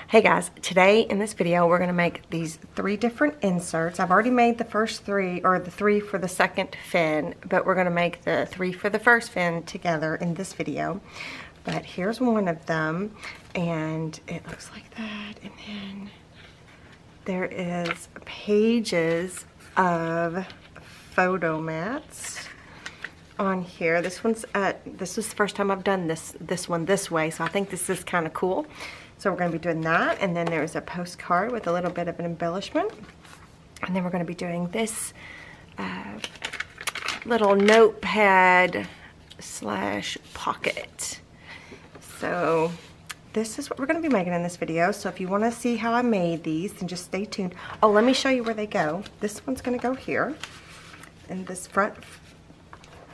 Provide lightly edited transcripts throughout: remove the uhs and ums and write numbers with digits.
Hey guys, today in this video we're going to make these 3 different inserts. I've already made the first 3, or the 3 for the second fin, but we're going to make the 3 for the first fin together in this video. But here's one of them, and it looks like that, and then there is pages of photo mats on here. This was the first time I've done this one this way, so I think this is kind of cool. So we're going to be doing that, and then there's a postcard with a little bit of an embellishment, and then we're going to be doing this little notepad slash pocket. So this is what we're going to be making in this video. So if you want to see how I made these, then just stay tuned. Oh, let me show you where they go. This one's going to go here in this front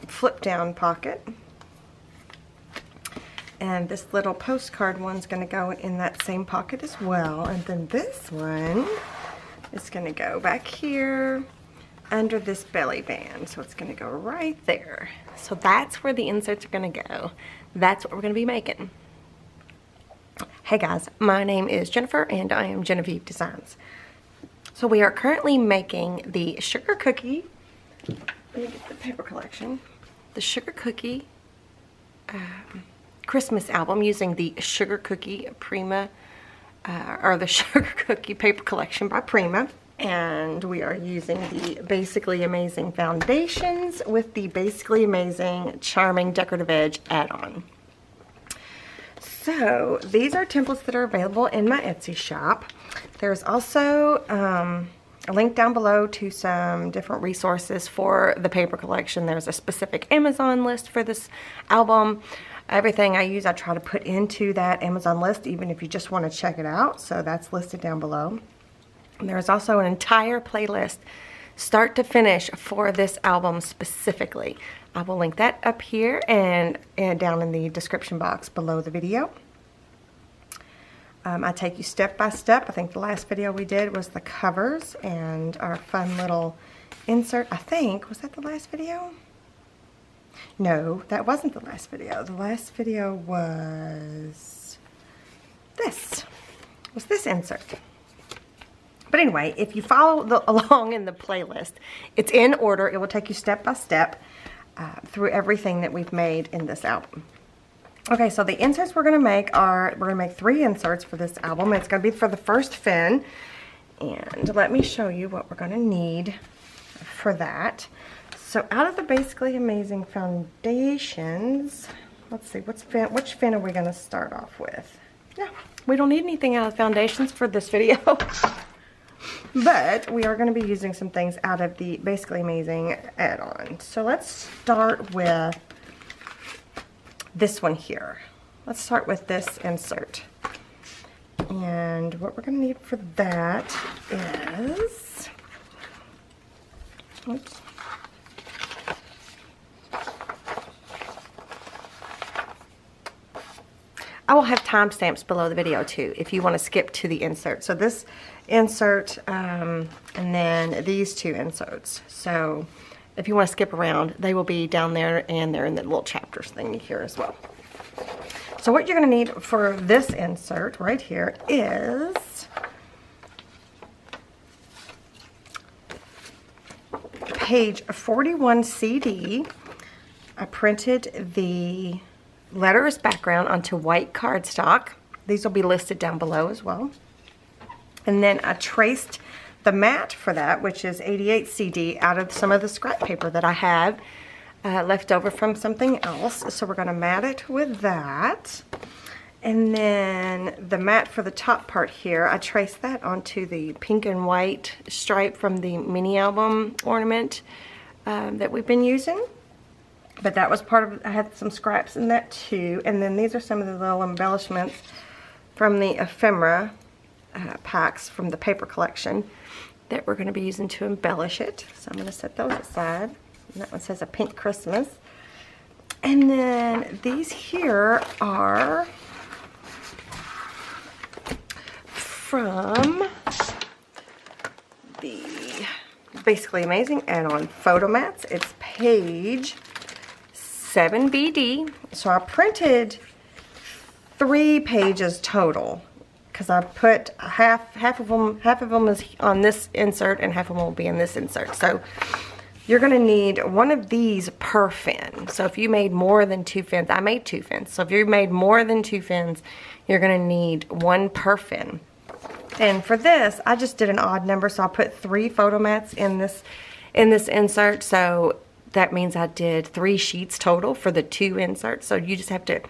flip down pocket. And this little postcard one's going to go in that same pocket as well. And then this one is going to go back here under this belly band. So it's going to go right there. So that's where the inserts are going to go. That's what we're going to be making. Hey guys, my name is Jennifer and I am Jenofeve Designs. So we are currently making the sugar cookie. Let me get the paper collection. The sugar cookie Christmas album using the Sugar Cookie Prima, or the Sugar Cookie paper collection by Prima. And we are using the Basically Amazing foundations with the Basically Amazing Charming Decorative Edge add-on. So these are templates that are available in my Etsy shop. There's also a link down below to some different resources for the paper collection. There's a specific Amazon list for this album. Everything I use, I try to put into that Amazon list, even if you just want to check it out. So that's listed down below. And there's also an entire playlist, start to finish, for this album specifically. I will link that up here and down in the description box below the video. I take you step by step. I think the last video we did was the covers and our fun little insert. I think, was that the last video? No, that wasn't the last video. The last video was this insert. But anyway, if you follow along in the playlist, it's in order. It will take you step by step through everything that we've made in this album. Okay, so the inserts we're going to make are, we're going to make 3 inserts for this album. It's going to be for the first fin. And let me show you what we're going to need for that. So out of the Basically Amazing foundations, let's see, which fin are we going to start off with? Yeah, we don't need anything out of foundations for this video. But we are going to be using some things out of the Basically Amazing add-on. So let's start with this one here. Let's start with this insert. And what we're going to need for that is, oops. I will have timestamps below the video too if you want to skip to the insert. So this insert and then these 2 inserts. So if you want to skip around, they will be down there, and they're in the little chapters thing here as well. So what you're going to need for this insert right here is page 41 CD. I printed the letters background onto white cardstock. These will be listed down below as well. And then I traced the mat for that, which is 88 CD, out of some of the scrap paper that I have left over from something else. So we're going to mat it with that. And then the mat for the top part here, I traced that onto the pink and white stripe from the mini album ornament that we've been using. But that was part of, I had some scraps in that too. And then these are some of the little embellishments from the ephemera packs from the paper collection that we're going to be using to embellish it. So I'm going to set those aside. And that one says a pink Christmas. And then these here are from the Basically Amazing add-on photo mats. It's page 7BD. So I printed 3 pages total, because I put half of them is on this insert and half of them will be in this insert. So you're going to need one of these per fin. So if you made more than 2 fins, I made 2 fins. So if you made more than 2 fins, you're going to need 1 per fin. And for this, I just did an odd number, so I put 3 photo mats in this insert. So that means I did 3 sheets total for the 2 inserts. So you just have to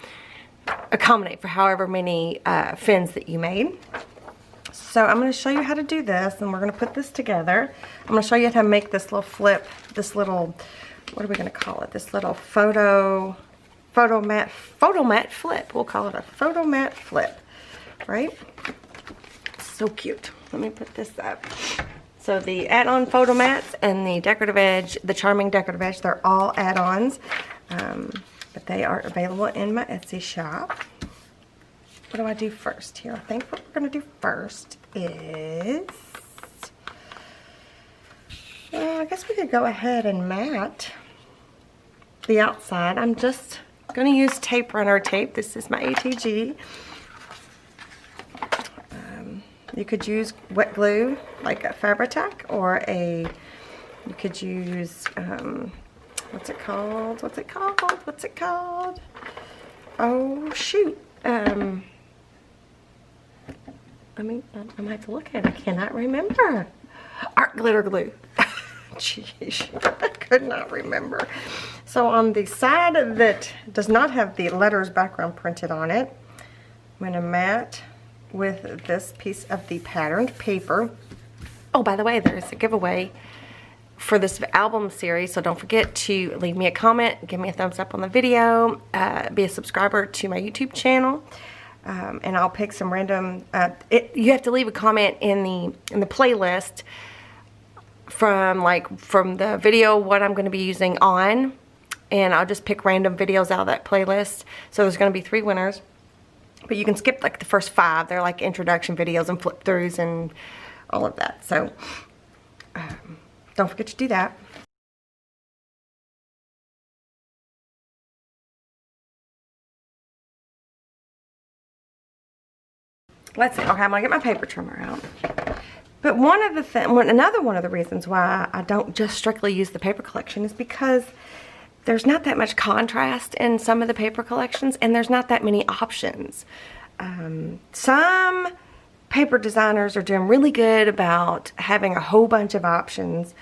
accommodate for however many fins that you made. So I'm going to show you how to do this, and we're going to put this together. I'm going to show you how to make this little flip, this little, what are we going to call it? This little photo mat flip. We'll call it a photo mat flip, right? So cute. Let me put this up. So the add-on photo mats and the decorative edge, the charming decorative edge, they're all add-ons, but they are available in my Etsy shop. What do I do first here? I think what we're going to do first is, I guess we could go ahead and mat the outside. I'm just going to use tape runner tape. This is my ATG. You could use wet glue like a Fabri-Tac, or you could use, what's it called? Oh, shoot. I'm going to have to look at it. I cannot remember. Art glitter glue. Jeez, I could not remember. So on the side that does not have the letters background printed on it, I'm going to mat with this piece of the patterned paper. Oh, by the way, there's a giveaway for this album series, so don't forget to leave me a comment, give me a thumbs up on the video, be a subscriber to my YouTube channel, and I'll pick some random, you have to leave a comment in the playlist from the video what I'm going to be using on, and I'll just pick random videos out of that playlist. So there's going to be 3 winners. But you can skip like the first 5. They're like introduction videos and flip throughs and all of that. So don't forget to do that. Let's see. Okay, I'm gonna get my paper trimmer out. But another one of the reasons why I don't just strictly use the paper collection is because there's not that much contrast in some of the paper collections, and there's not that many options. Some paper designers are doing really good about having a whole bunch of options,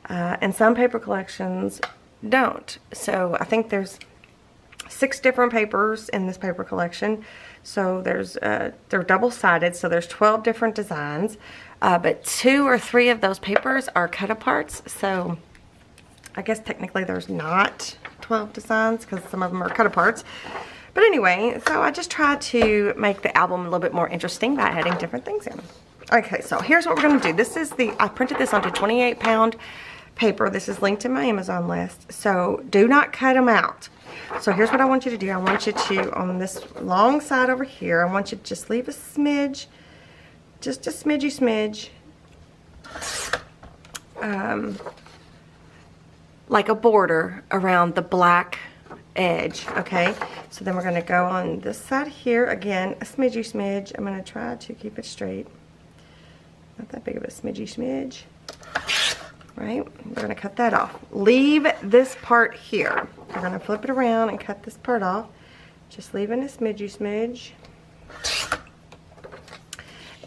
and some paper collections don't. So I think there's 6 different papers in this paper collection. So they're double-sided, so there's 12 different designs, but 2 or 3 of those papers are cut-aparts. So I guess technically there's not 12 designs because some of them are cut-aparts. But anyway, so I just tried to make the album a little bit more interesting by adding different things in. Okay, so here's what we're going to do. This is I printed this onto 28-pound paper. This is linked in my Amazon list. So do not cut them out. So here's what I want you to do. I want you to, on this long side over here, I want you to just leave a smidge, just a smidgy smidge, like a border around the black edge, okay? So then we're going to go on this side here, again, a smidgy smidge. I'm going to try to keep it straight. Not that big of a smidgy smidge. Right? We're going to cut that off. Leave this part here. We're going to flip it around and cut this part off. Just leaving a smidgy smidge.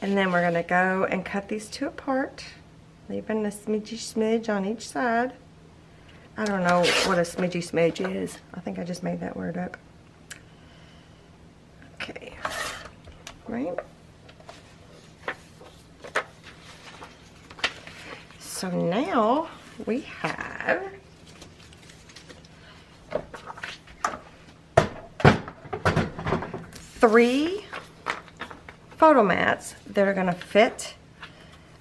And then we're going to go and cut these 2 apart. Leaving a smidgy smidge on each side. I don't know what a smidgy smidge is. I think I just made that word up. Okay. Right? So now we have three photo mats that are going to fit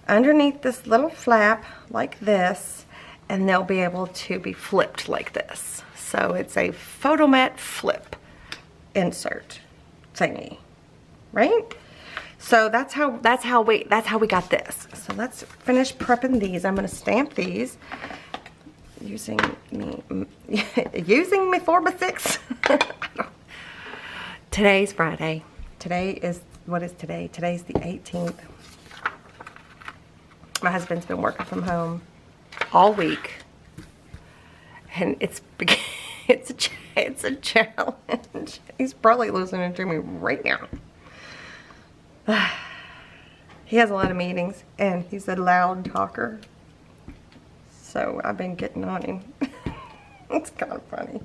underneath this little flap like this, and they'll be able to be flipped like this. So it's a photo mat flip insert thingy, right? So that's how we got this. So let's finish prepping these. I'm going to stamp these using me 4x6. Today's Friday. Today is what is today? Today's the 18th. My husband's been working from home all week, and it's a challenge. He's probably listening to me right now. He has a lot of meetings, and he's a loud talker, so I've been getting on him. It's kind of funny.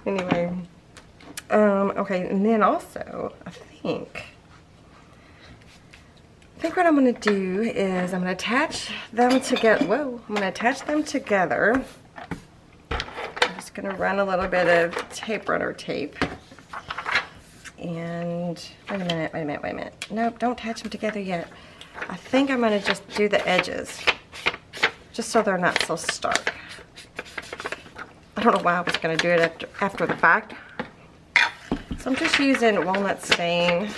Anyway, okay, and then also, I think what I'm going to do is I'm going to attach them together. Whoa, I'm going to attach them together. I'm just going to run a little bit of tape runner tape. And wait a minute. Nope, don't attach them together yet. I think I'm going to just do the edges, just so they're not so stark. I don't know why I was going to do it after the fact. So I'm just using walnut stain.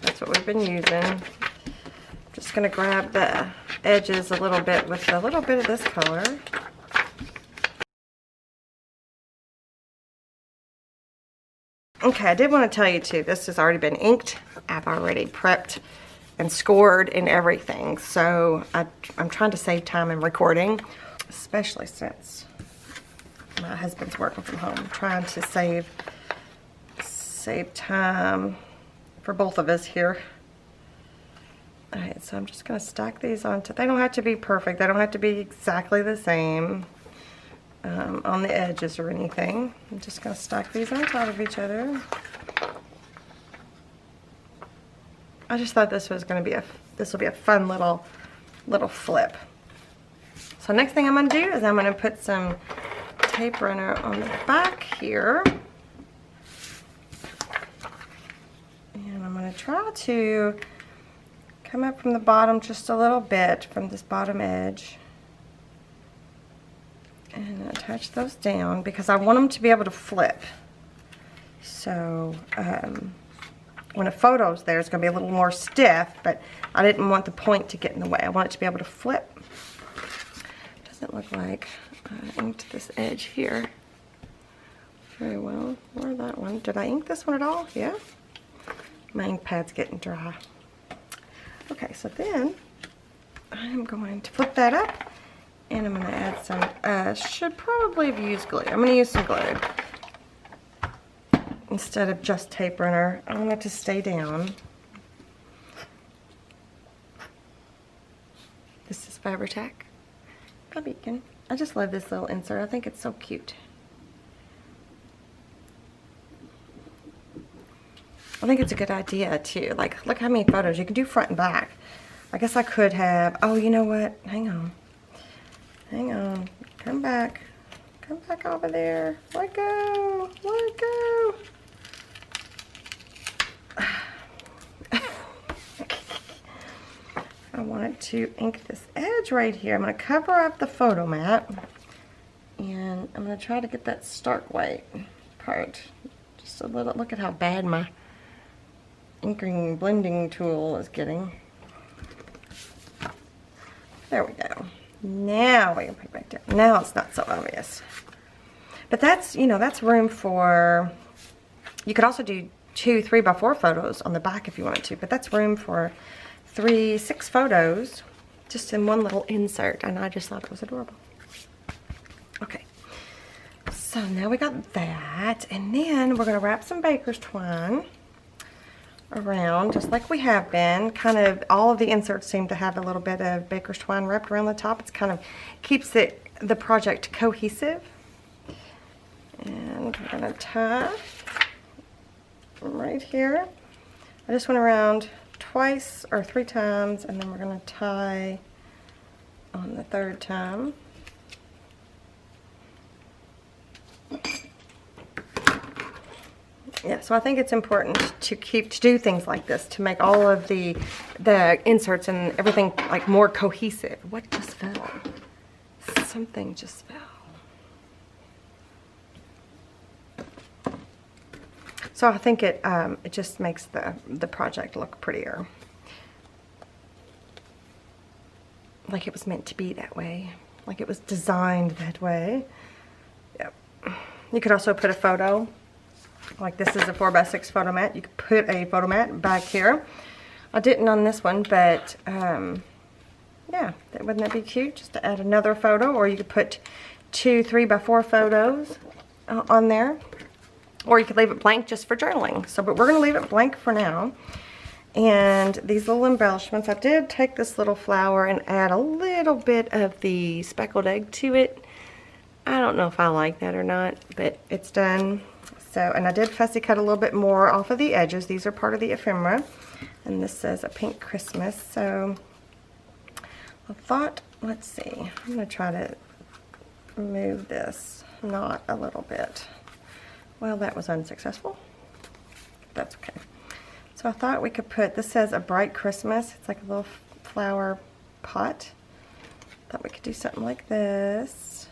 That's what we've been using. Just going to grab the edges a little bit with a little bit of this color. Okay, I did want to tell you too, this has already been inked. I've already prepped and scored and everything. So I'm trying to save time in recording, especially since my husband's working from home. I'm trying to save time for both of us here. Alright, so I'm just going to stack these onto, they don't have to be perfect, they don't have to be exactly the same on the edges or anything. I'm just going to stack these on top of each other. I just thought this was going to be this will be a fun little flip. So next thing I'm going to do is I'm going to put some tape runner on the back here. And I'm going to try to come up from the bottom just a little bit from this bottom edge and attach those down because I want them to be able to flip. So when a photo's there, it's going to be a little more stiff, but I didn't want the point to get in the way. I want it to be able to flip. Doesn't look like I inked this edge here very well. Or that one. Did I ink this one at all? Yeah. My ink pad's getting dry. Okay, so then I'm going to flip that up and I'm going to add some, should probably have used glue. I'm going to use some glue instead of just tape runner. I want it to stay down. This is Fabri-Tac by Beacon. I just love this little insert. I think it's so cute. I think it's a good idea too. Like, look how many photos you can do front and back. I guess I could have, oh, you know what? Hang on. Come back over there. Let go. I wanted to ink this edge right here. I'm going to cover up the photo mat and I'm going to try to get that stark white part just a little. Look at how bad my inking blending tool is getting. There we go. Now we can put it back down. Now it's not so obvious. But that's, you know, that's room for, you could also do 2 3x4 photos on the back if you wanted to, but that's room for 6 photos just in one little insert, and I just thought it was adorable. Okay, so now we got that, and then we're going to wrap some baker's twine around just like we have been. Kind of all of the inserts seem to have a little bit of baker's twine wrapped around the top. It's kind of keeps the project cohesive. And we're going to tie right here. I just went around twice or 3 times, and then we're going to tie on the 3rd time. Yeah, so I think it's important to do things like this to make all of the inserts and everything like more cohesive. What just fell? Something just fell. So I think it just makes the project look prettier. Like it was meant to be that way. Like it was designed that way. Yep. You could also put a photo Like this is a 4x6 photo mat. You could put a photo mat back here. I didn't on this one, but yeah, wouldn't that be cute? Just to add another photo, or you could put 2 3x4 photos on there, or you could leave it blank just for journaling. So, but we're going to leave it blank for now. And these little embellishments, I did take this little flower and add a little bit of the speckled egg to it. I don't know if I like that or not, but it's done. So, and I did fussy cut a little bit more off of the edges. These are part of the ephemera. And this says a pink Christmas. So I thought, let's see, I'm going to try to move this knot a little bit. Well, that was unsuccessful. That's okay. So I thought we could put, this says a bright Christmas. It's like a little flower pot. Thought we could do something like this.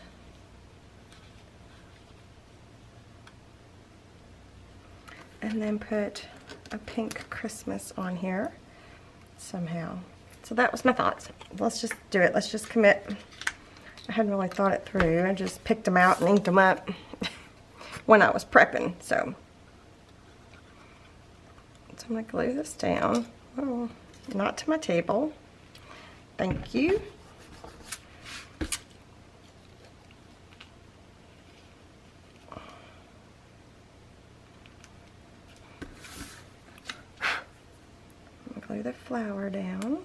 And then put a pink Christmas on here somehow. So that was my thoughts. Let's just do it. Let's just commit. I hadn't really thought it through. I just picked them out and inked them up when I was prepping. So I'm going to glue this down. Oh, not to my table. Thank you. Glue the flower down.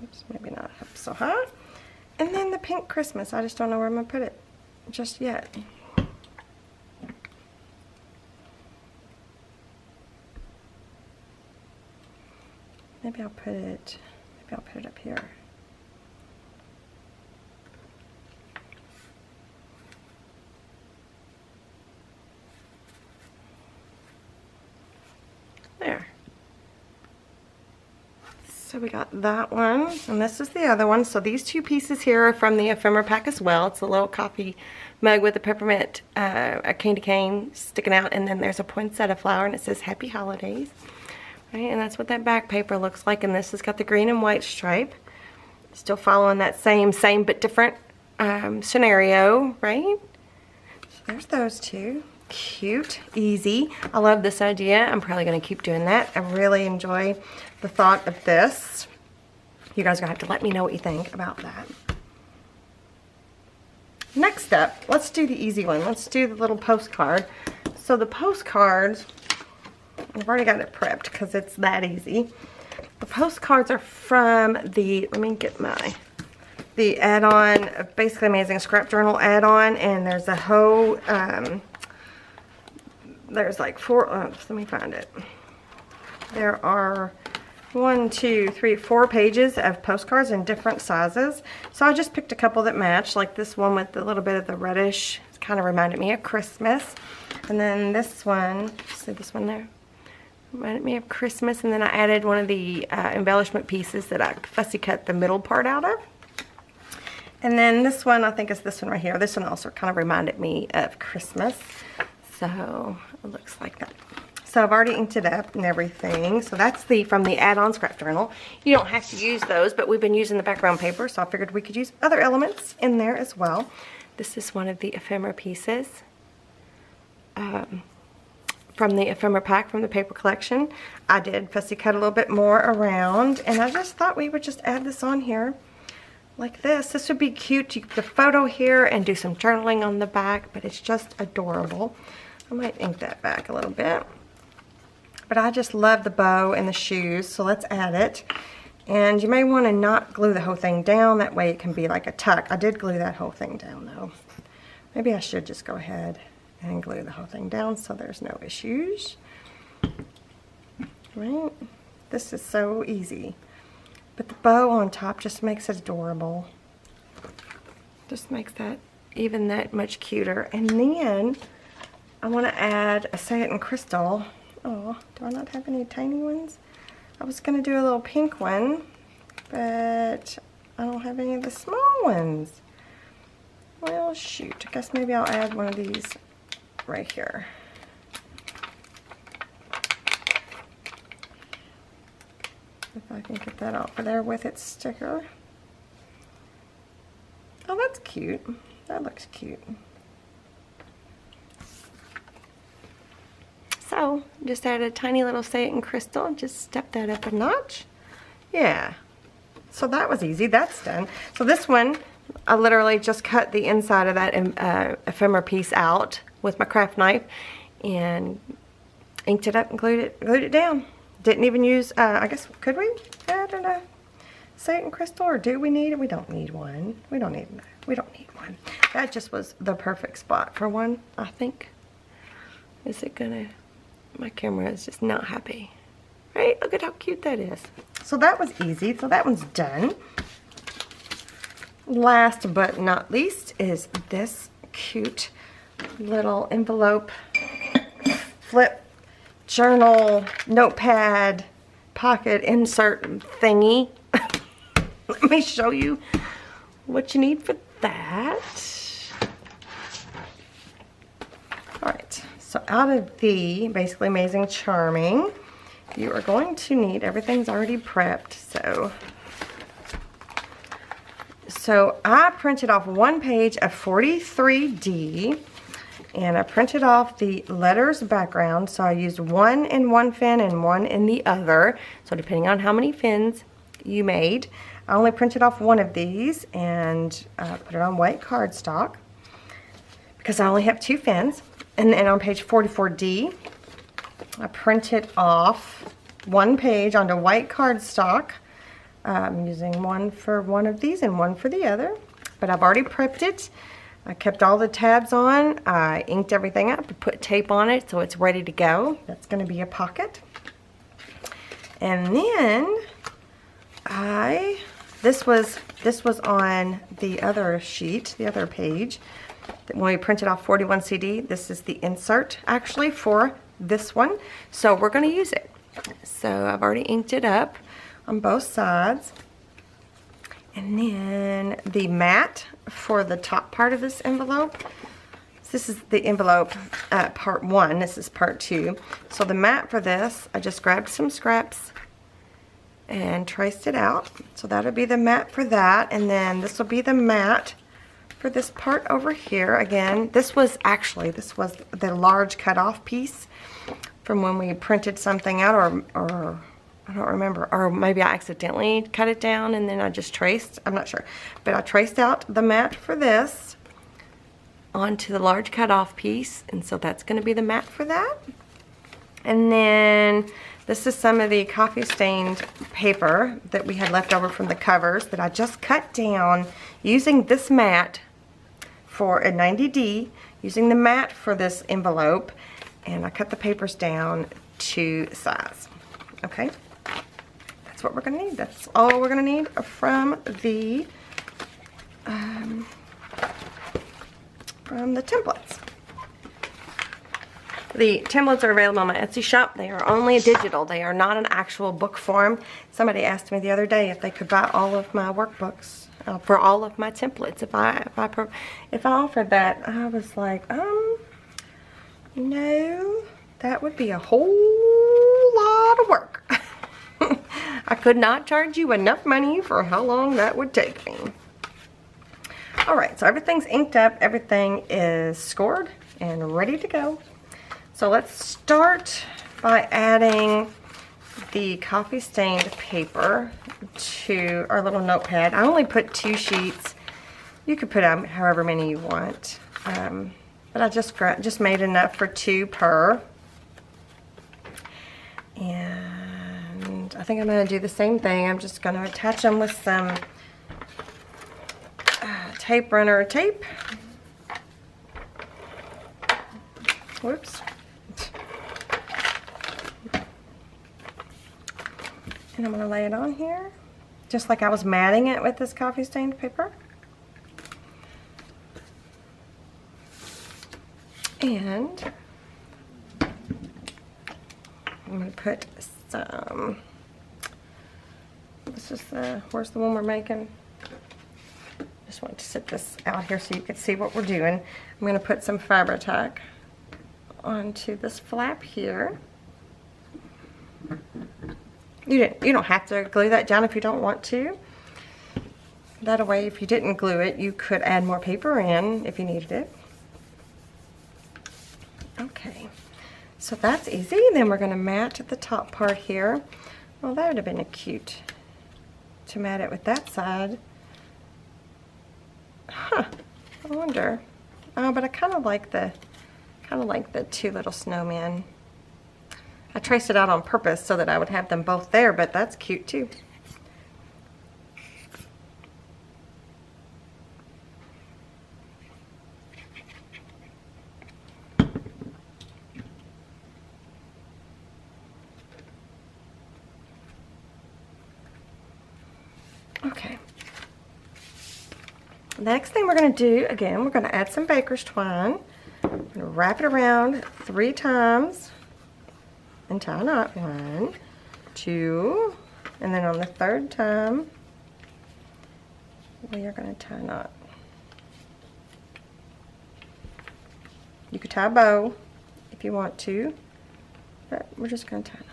Oops, maybe not up so high. And then the pink Christmas. I just don't know where I'm going to put it just yet. Maybe I'll put it up here. There. So we got that one, and this is the other one. So these 2 pieces here are from the ephemera pack as well. It's a little coffee mug with a peppermint, a candy cane sticking out, and then there's a poinsettia flower, and it says Happy Holidays. Right, and that's what that back paper looks like, and this has got the green and white stripe. Still following that same but different scenario, right? So there's those 2. Cute, easy. I love this idea. I'm probably going to keep doing that. I really enjoy the thought of this. You guys are going to have to let me know what you think about that. Next up, let's do the easy one. Let's do the little postcard. So the postcards, I've already got it prepped because it's that easy. The postcards are from the, let me get the add-on, Basically Amazing Scrap Journal add-on, and there's a whole, there's like 4, let me find it. There are 1, 2, 3, 4 pages of postcards in different sizes. So I just picked a couple that match, like this one with a little bit of the reddish. It kind of reminded me of Christmas. And then this one, see this one there? Reminded me of Christmas. And then I added one of the embellishment pieces that I fussy cut the middle part out of. And then this one, I think is this one right here. This one also kind of reminded me of Christmas. So it looks like that. So I've already inked it up and everything. So that's from the add-on scrap journal. You don't have to use those, but we've been using the background paper, so I figured we could use other elements in there as well. This is one of the ephemera pieces from the ephemera pack from the paper collection. I did fussy cut a little bit more around, and I just thought we would just add this on here like this. This would be cute. You could put a photo here and do some journaling on the back, but it's just adorable. I might ink that back a little bit. But I just love the bow and the shoes, so let's add it. And you may want to not glue the whole thing down, that way it can be like a tuck. I did glue that whole thing down though. Maybe I should just go ahead and glue the whole thing down so there's no issues. Right? This is so easy. But the bow on top just makes it adorable. Just makes that even that much cuter. And then I want to add a Say It in Crystal. Oh, do I not have any tiny ones? I was going to do a little pink one, but I don't have any of the small ones. Well, shoot. I guess maybe I'll add one of these right here. If I can get that off of there with its sticker. Oh, that's cute. That looks cute. So, just added a tiny little Say It in crystal. Just step that up a notch. Yeah. So that was easy. That's done. So this one, I literally just cut the inside of that ephemera piece out with my craft knife and inked it up and glued it down. Didn't even use, I guess, could we add a Say It in crystal, or do we need it? We don't need one. We don't need one. That just was the perfect spot for one, I think. Is it gonna, my camera is just not happy. Right? Look at how cute that is. So that was easy. So that one's done. Last but not least is this cute little envelope flip journal notepad pocket insert thingy. Let me show you what you need for that. Alright, so out of the basically Amazing Charming, you are going to need, everything's already prepped, so I printed off one page of 43D, and I printed off the letters background, so I used one in one fin and one in the other, so depending on how many fins you made. I only printed off one of these and put it on white cardstock because I only have 2 fins. And then on page 44D, I printed off one page onto white cardstock. I'm using one for one of these and one for the other. But I've already prepped it. I kept all the tabs on. I inked everything up, put tape on it so it's ready to go. That's going to be a pocket. And then this was on the other sheet, the other page. When we printed off 41 CD, this is the insert actually for this one. So we're going to use it. So I've already inked it up on both sides. And then the mat for the top part of this envelope. This is the envelope part 1. This is part 2. So the mat for this, I just grabbed some scraps and traced it out. So that'll be the mat for that. And then this will be the mat for this part over here. Again, this was the large cutoff piece from when we printed something out, or I don't remember, or maybe I accidentally cut it down and then I just traced, I'm not sure. But I traced out the mat for this onto the large cutoff piece, and so that's going to be the mat for that. And then this is some of the coffee stained paper that we had left over from the covers that I just cut down using this mat for a 90D, using the mat for this envelope, and I cut the papers down to size. Okay, that's what we're going to need. That's all we're going to need from the templates. The templates are available on my Etsy shop. They are only digital. They are not an actual book form. Somebody asked me the other day if they could buy all of my workbooks for all of my templates. If I offered that, I was like, no, that would be a whole lot of work. I could not charge you enough money for how long that would take me. Alright, so everything's inked up, everything is scored and ready to go. So let's start by adding the coffee stained paper to our little notepad. I only put 2 sheets. You could put however many you want. But I just made enough for 2 per. And I think I'm going to do the same thing. I'm just going to attach them with some tape runner tape. Whoops. And I'm going to lay it on here, just like I was matting it with this coffee stained paper. And I'm going to put some, this is where's the one we're making? Just wanted to sit this out here so you could see what we're doing. I'm going to put some Fabri-Tac onto this flap here. You don't have to glue that down if you don't want to. That way, if you didn't glue it, you could add more paper in if you needed it. Okay, so that's easy. Then we're going to mat the top part here. Well, that would have been a cute to mat it with that side. Huh, I wonder. Oh, but I kind of like the two little snowmen. I traced it out on purpose so that I would have them both there, but that's cute too. Okay. The next thing we're going to do, again, we're going to add some baker's twine. I'm going to wrap it around 3 times and tie a knot. 1, 2, and then on the 3rd time, we are going to tie a knot. You could tie a bow if you want to, but we're just going to tie a knot.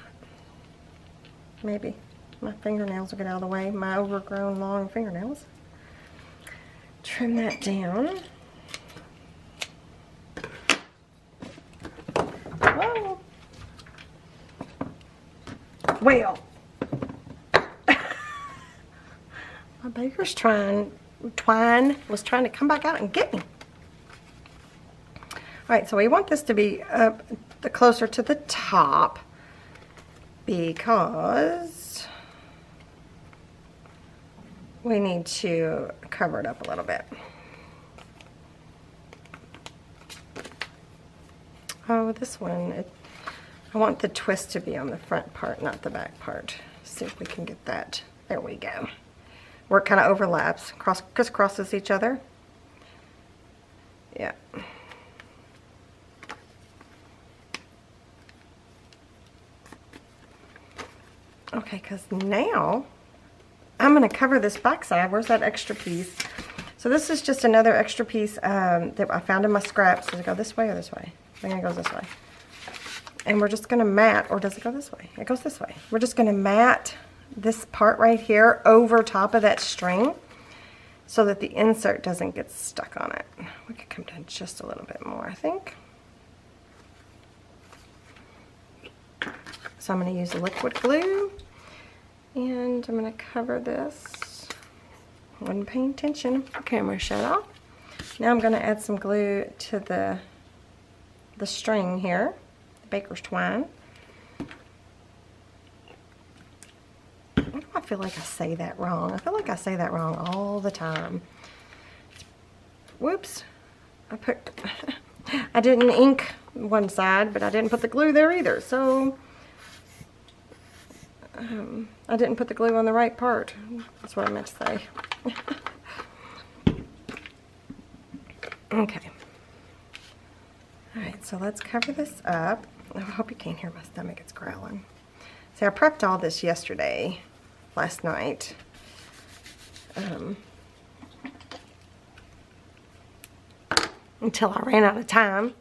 Maybe. My fingernails will get out of the way, my overgrown long fingernails. Trim that down. Whoa. Well, my baker's twine was trying to come back out and get me. All right, so we want this to be up closer to the top because we need to cover it up a little bit. Oh, this one, I want the twist to be on the front part, not the back part. See if we can get that. There we go. Where it kind of overlaps, crisscrosses each other. Yeah. Okay, because now I'm going to cover this back side. Where's that extra piece? So this is just another extra piece that I found in my scraps. Does it go this way or this way? I think it goes this way. And we're just going to mat, or does it go this way? It goes this way. We're just going to mat this part right here over top of that string so that the insert doesn't get stuck on it. We could come down just a little bit more, I think. So I'm going to use liquid glue. And I'm going to cover this. Wasn't paying attention. Camera shut off. Now I'm going to add some glue to the string here, the baker's twine. Why do I feel like I say that wrong? I feel like I say that wrong all the time. Whoops. I didn't ink one side, but I didn't put the glue there either. So I didn't put the glue on the right part. That's what I meant to say. Okay. Alright, so let's cover this up. I hope you can't hear my stomach, it's growling. See, I prepped all this last night. Until I ran out of time.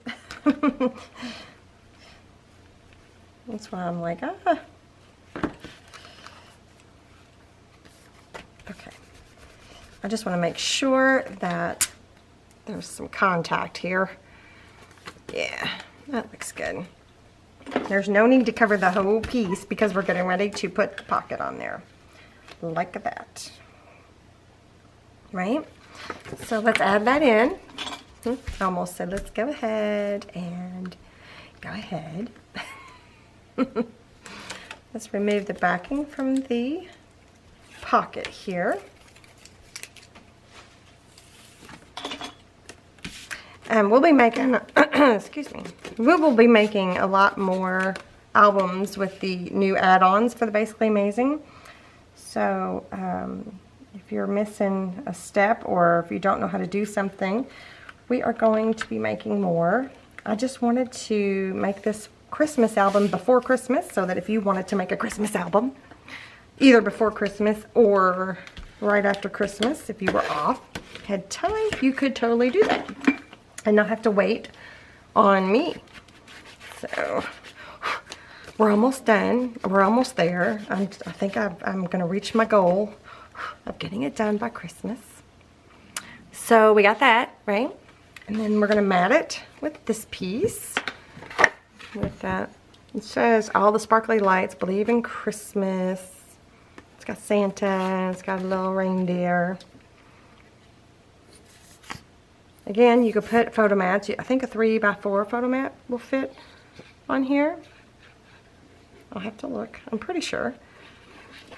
That's why I'm like, Okay, I just want to make sure that there's some contact here. Yeah, that looks good. There's no need to cover the whole piece because we're getting ready to put the pocket on there. Like that. Right? So let's add that in. I almost said let's go ahead and go ahead. Let's remove the backing from the pocket here. And we'll be making, excuse me, we will be making a lot more albums with the new add-ons for the Basically Amazing. So if you're missing a step or if you don't know how to do something, we are going to be making more. I just wanted to make this Christmas album before Christmas so that if you wanted to make a Christmas album, either before Christmas or right after Christmas, if you were off, had time, you could totally do that and not have to wait on me. So we're almost done. We're almost there. I think I'm going to reach my goal of getting it done by Christmas. So we got that, right? And then we're going to mat it with this piece. With that. It says, all the sparkly lights believe in Christmas. It's got Santa. It's got a little reindeer. Again, you could put photo mats. I think a 3x4 photo mat will fit on here. I'll have to look. I'm pretty sure.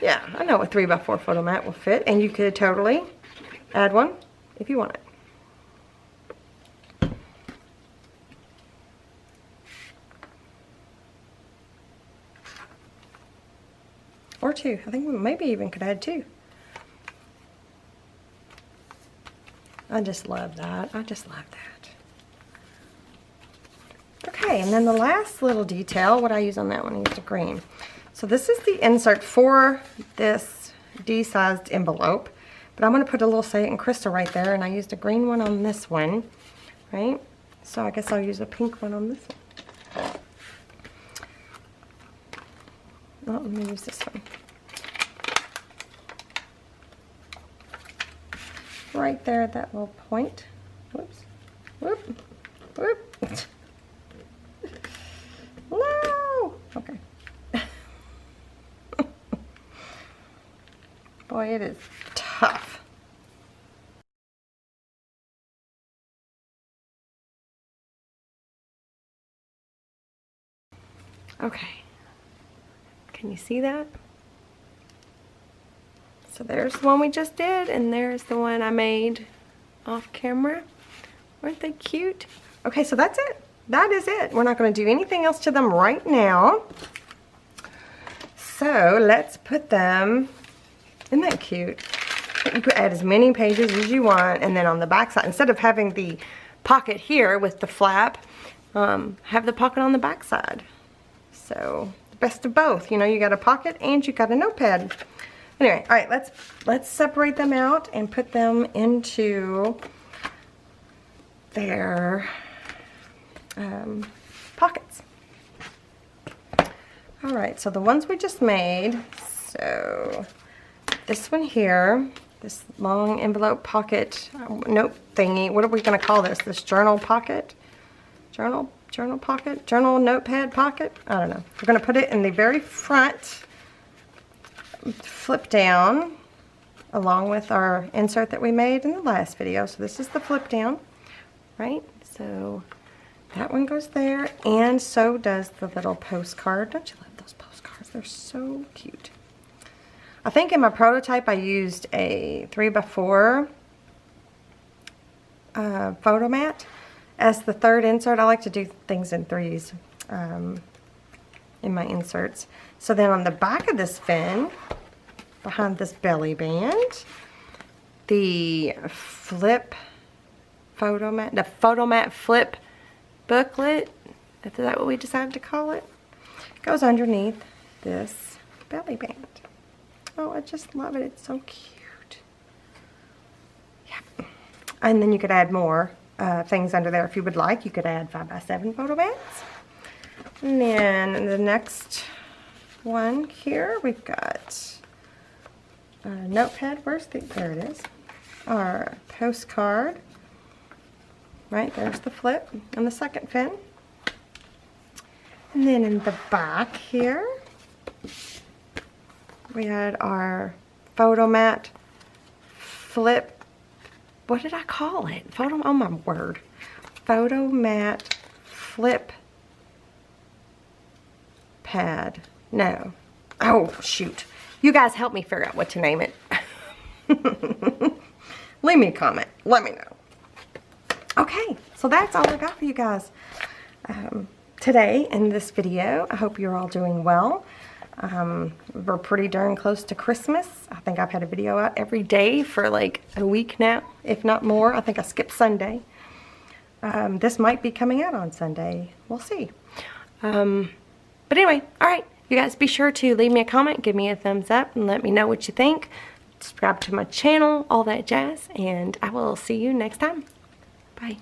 Yeah, I know a 3x4 photo mat will fit. And you could totally add one if you want it. Or two. I think we maybe even could add two. I just love that. I just love that. Okay, and then the last little detail, what I use on that one, I used a green. So this is the insert for this D-sized envelope. But I'm going to put a little satin crystal right there, and I used a green one on this one, right? So I guess I'll use a pink one on this one. Oh, let me use this one. Right there at that little point. Whoops. Whoop. Whoop. No! Okay. Boy, it is tough. Okay. Can you see that? So there's the one we just did, and there's the one I made off camera. Aren't they cute? Okay, so that's it. That is it. We're not going to do anything else to them right now. So let's put them, isn't that cute? You could add as many pages as you want, and then on the back side, instead of having the pocket here with the flap, have the pocket on the back side. So the best of both. You know, you got a pocket and you got a notepad. Anyway, all right, let's separate them out and put them into their pockets. All right, so the ones we just made, so this one here, this long envelope pocket note thingy, what are we going to call this? This journal pocket? Journal pocket? Journal notepad pocket? I don't know. We're going to put it in the very front, flip down, along with our insert that we made in the last video. So this is the flip down, right? So that one goes there, and so does the little postcard. Don't you love those postcards? They're so cute. I think in my prototype I used a 3x4 photo mat as the third insert. I like to do things in threes in my inserts. So then on the back of this fin, behind this belly band, the flip photo mat, the photo mat flip booklet, is that what we decided to call it? Goes underneath this belly band. Oh, I just love it. It's so cute. Yeah. And then you could add more things under there if you would like. You could add 5x7 photo mats. And then the next one here, we've got a notepad. Where's the, there it is. Our postcard. Right, there's the flip and the second fin. And then in the back here, we had our photo mat flip. What did I call it? Photo, oh my word. Photo mat flip pad. No. Oh, shoot. You guys help me figure out what to name it. Leave me a comment. Let me know. Okay, so that's all I got for you guys today in this video. I hope you're all doing well. We're pretty darn close to Christmas. I think I've had a video out every day for like a week now, if not more. I think I skipped Sunday. This might be coming out on Sunday. We'll see. But anyway, all right. You guys be sure to leave me a comment, give me a thumbs up, and let me know what you think. Subscribe to my channel, all that jazz, and I will see you next time. Bye.